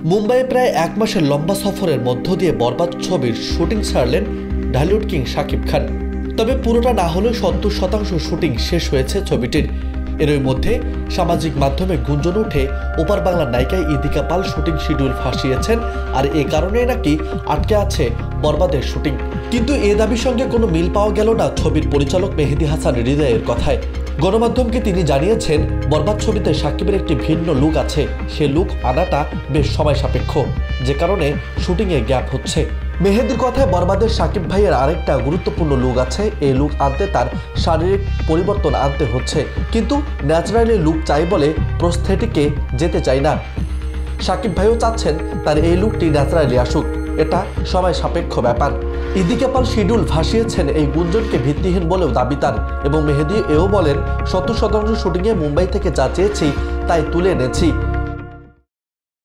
মুম্বাইয়ে প্রায় এক মাসের লম্বা সফরের মধ্য দিয়ে বরবাদ ছবির শুটিং ছাড়লেন ঢালিউড কিং শাকিব খান। তবে পুরোটা না হলেও ৭০% শুটিং শেষ হয়েছে ছবিটির। এরই মধ্যে সামাজিক মাধ্যমে গুঞ্জন উঠে ওপার বাংলার নায়িকা ইদিকা পাল শুটিং শিডিউল ফাঁসিয়েছেন, আর এ কারণেই নাকি আটকে আছে বরবাদের শুটিং। কিন্তু এ দাবির সঙ্গে কোনো মিল পাওয়া গেল না ছবির পরিচালক মেহেদী হাসান হৃদয়ের কথায়। গণমাধ্যমকে তিনি জানিয়েছেন, বরবাদ ছবিতে শাকিবের একটি ভিন্ন লুক আছে, সে লুক আনাটা বেশ সময় সাপেক্ষ, যে কারণে শুটিংয়ে গ্যাপ হচ্ছে। মেহেদীর কথায় বরবাদের শাকিব ভাইয়ের আরেকটা গুরুত্বপূর্ণ লুক আছে, এই লুক আনতে তার শারীরিক পরিবর্তন আনতে হচ্ছে, কিন্তু ন্যাচারালি লুক চাই বলে প্রস্থেটিকে যেতে চাই না। শাকিব ভাইও চাচ্ছেন তার এই লুকটি ন্যাচারালি আসুক, এটা সময় সাপেক্ষ ব্যাপার। ইদিকা পাল শিডিউল ভাসিয়েছেন এই গুঞ্জনকে ভিত্তিহীন বলেও দাবি তার, এবং মেহেদী এও বলেন ৭০% শুটিংয়ে মুম্বাই থেকে যা চেয়েছি তাই তুলে এনেছি।